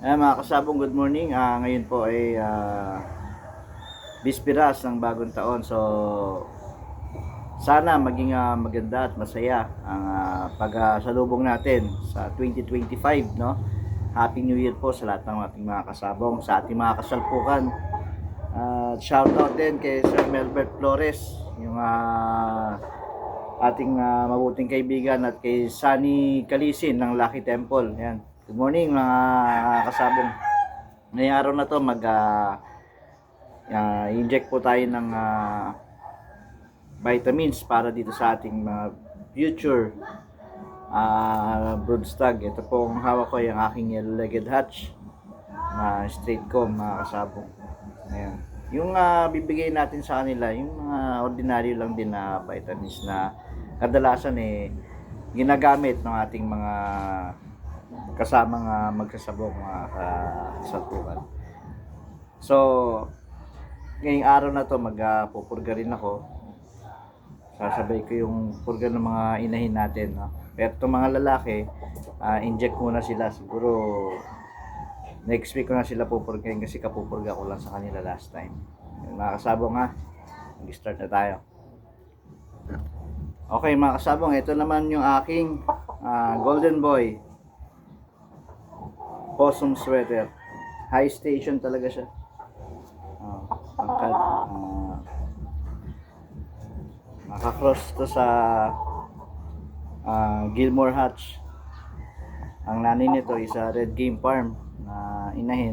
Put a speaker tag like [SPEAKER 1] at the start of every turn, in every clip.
[SPEAKER 1] Mga kasabong, good morning. Ngayon po ay bispiras ng bagong taon. So, sana maging maganda at masaya ang pagsalubong natin sa 2025, no? Happy New Year po sa lahat ng ating mga kasabong, sa ating mga kasalpukan. Shout out din kay Sir Melbert Flores, yung ating mabuting kaibigan, at kay Sunny Kalisin ng Lucky Temple. Yan. Good morning mga kasabong. Ngayong araw na to inject po tayo ng vitamins para dito sa ating future broodstag. Ito po ang hawak ko, yung aking yellow-legged hatch na straight comb, mga kasabong. Ayan. Yung bibigay natin sa kanila, yung mga ordinaryo lang din na vitamins na kadalasan ginagamit ng ating mga kasamang magsasabong, mga kasalpukan. So, ngayong araw na to magpupurga rin ako. Sasabay ko yung purga ng mga inahin natin, no? Pero itong mga lalaki, inject muna sila. Siguro next week ko na sila pupurgahin kasi kapupurga ko lang sa kanila last time. Mga kasabong, mag-start na tayo. Okay mga kasabong, ito naman yung aking Golden Boy Possum sweater. High station talaga siya. Pangkat nakakross to sa Gilmore Hatch. Ang nanay nito is Red Game Farm na inahin.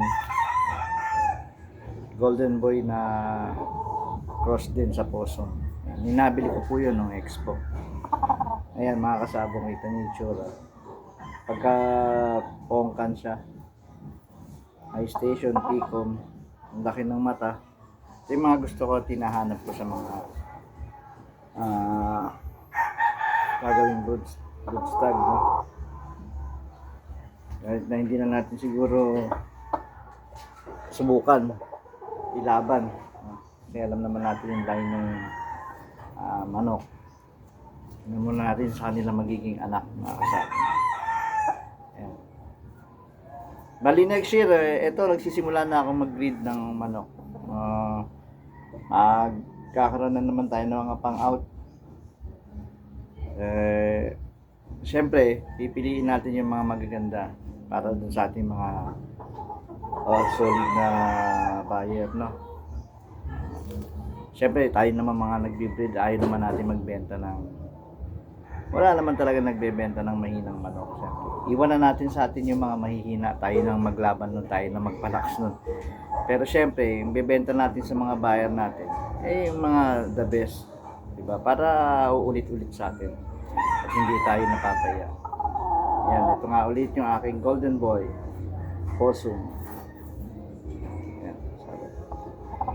[SPEAKER 1] Golden Boy na cross din sa Possum. Ninabili ko po yun nung expo. Ayan mga kasabong, ito yung itsura. Pagka pongkan siya, high station, Picom, ang laki ng mata. Ito yung mga gusto ko, tinahanap ko sa mga gagawing broodstag, no? Kahit na hindi na natin siguro subukan ilaban, kasi alam naman natin yung line ng manok. Tingnan muna natin sa kanila magiging anak, mga kasabong. Ayan. Bali next year, ito nagsisimula na ako mag-breed ng manok. Kakaroon na naman tayo ng mga pang-out. Siyempre, pipiliin natin yung mga magaganda para dun sa ating mga solid na buyer, no? Siyempre, tayo naman mga nagbe-breed, ayaw naman natin magbenta ng wala naman talaga nagbebenta ng mahinang manok. Siyempre, iwan na natin sa atin yung mga mahihina, tayo nang maglaban nun, tayo nang magpalaks nun. Pero siyempre, yung bebenta natin sa mga buyer natin, yung mga the best, diba? Para uulit-ulit sa atin at hindi tayo napapaya. Yan, ito nga ulit yung aking Golden Boy Possum. Yan,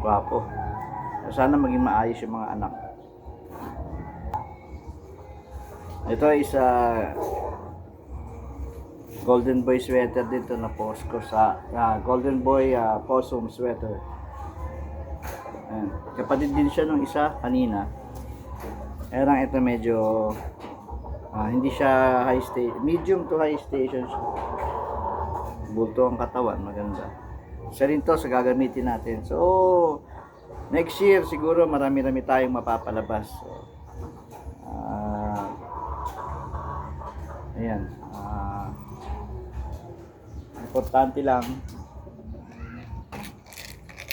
[SPEAKER 1] guwapo. Sana maging maayos yung mga anak. Ito is Golden Boy sweater dito na post ko sa Golden Boy Possum sweater. Ayan. Kapatid din siya nung isa kanina. Erang ito medyo hindi siya high station, medium to high station siya. Bulto ang katawan, maganda. Isa rin to sa gagamitin natin. So next year siguro marami-rami tayong mapapalabas. So, ayan. Importante lang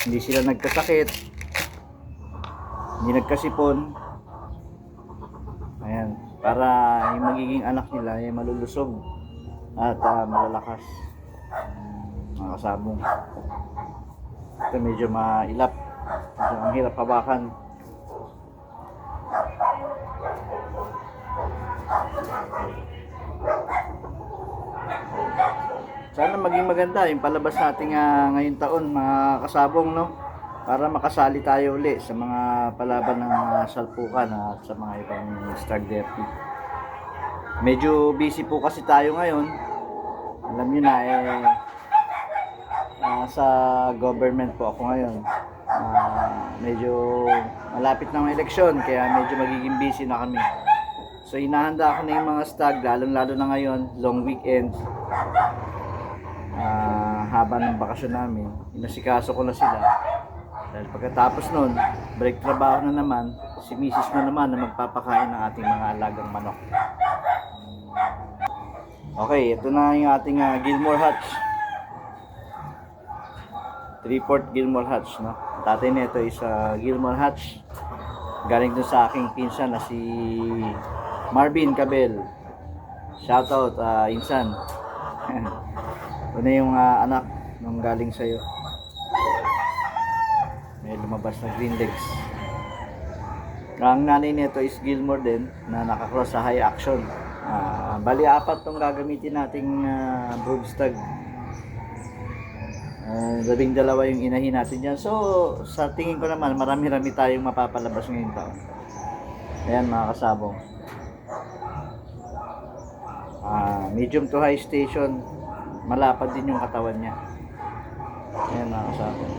[SPEAKER 1] hindi sila nagkasakit, hindi nagkasipon. Ayan, para yung magiging anak nila ay malulusog at malalakas, mga kasabong. Ito medyo mailap, medyo ang hirap hawakan. Sana maging maganda yung palabas natin ngayong taon, mga kasabong, no? Para makasali tayo uli sa mga palaban ng salpukan at sa mga ibang stag derby. Medyo busy po kasi tayo ngayon. Alam nyo na sa government po ako ngayon. Medyo malapit na ang eleksyon, kaya medyo magiging busy na kami. So inahanda ako na yung mga stag, lalong lalo na ngayon, long weekend. haba ng bakasyon namin, inasikaso ko na sila. Dahil pagkatapos nun, break trabaho na naman, si Mrs. na naman na magpapakain ng ating mga alagang manok. Okay, ito na yung ating Gilmore Hatch. 3/4 Gilmore Hatch, no? Tatay nito is Gilmore Hatch. Galing dun sa aking pinsan na si Marvin Cabel. Shoutout, Insan. Ito na yung anak nung galing sa'yo. May lumabas na green legs. Ang nanay nito is Gilmore din na nakakross sa high action. Bali 4 tong gagamitin nating broodstag. 12 yung inahin natin dyan. So sa tingin ko naman marami-rami tayong mapapalabas ngayong taon. Ayan mga kasabong. Medium to high station, malapad din yung katawan niya. Ayan mga kasabong.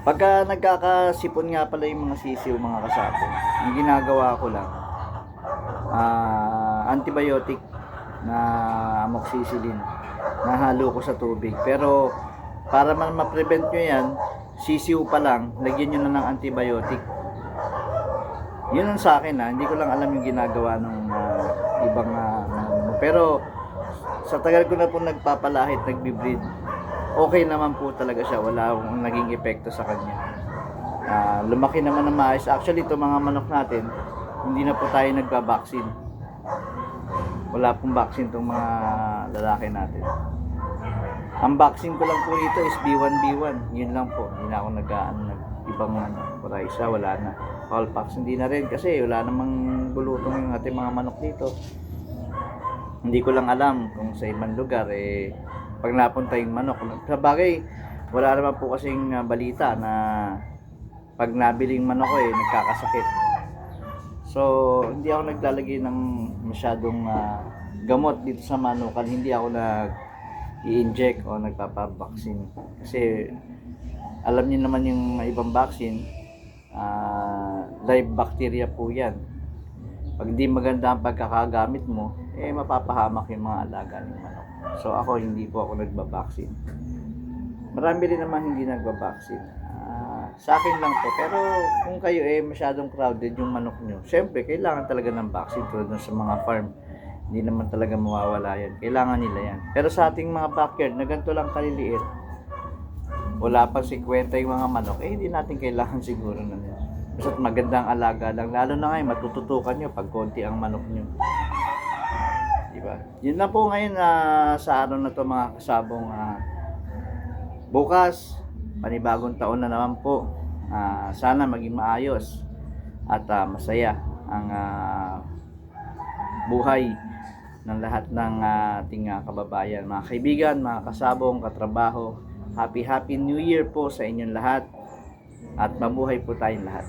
[SPEAKER 1] Pagka nagkakasipon nga pala yung mga sisiw mga kasabong, ang ginagawa ko lang antibiotic na amoxicillin na halo ko sa tubig. Pero para man ma-prevent nyo yan, sisiw pa lang, lagyan nyo na ng antibiotic. Yun ang sa akin hindi ko lang alam yung ginagawa ng ibang pero sa tagal ko na po nagpapalahit, nagbibreed, okay naman po talaga siya, wala akong naging epekto sa kanya. Lumaki naman na maayos. Actually ito mga manok natin, hindi na po tayo nagba-vaccine. Wala pong vaccine itong mga lalaki natin. Ang vaccine ko lang po dito is B1B1. Yun lang po. Hindi na ako ibang Purisa, wala na. Colpax hindi na rin kasi wala namang bulutong yung ating mga manok dito. Hindi ko lang alam kung sa ibang lugar pag napunta yung manok. Sa bagay, wala naman po kasing balita na pag nabiling manok ko nagkakasakit. So, hindi ako naglalagay ng masyadong gamot dito sa manukan. Hindi ako nag-i-inject o nagpapabaksin. Kasi, alam niyo naman yung ibang vaccine, live bacteria po yan. Pag hindi maganda ang pagkakagamit mo, mapapahamak yung mga alaga ng manok. So, ako hindi po ako nagbabaksin. Marami rin naman hindi nagbabaksin. Sa akin lang po. Pero kung kayo masyadong crowded yung manok nyo, syempre kailangan talaga ng vaccine tulad sa mga farm. Hindi naman talaga mawawala yan. Kailangan nila yan. Pero sa ating mga backyard na ganito lang kaliliit, wala pang 50 yung mga manok, hindi natin kailangan siguro na yan. Basta't magandang alaga lang. Lalo na ngayon, matututukan nyo pag konti ang manok nyo. Diba? Yun na po ngayon sa araw na to mga kasabong. Bukas, panibagong taon na naman po. Sana maging maayos at masaya ang buhay ng lahat ng ating kababayan, mga kaibigan, mga kasabong, katrabaho. Happy New Year po sa inyong lahat at mabuhay po tayong lahat.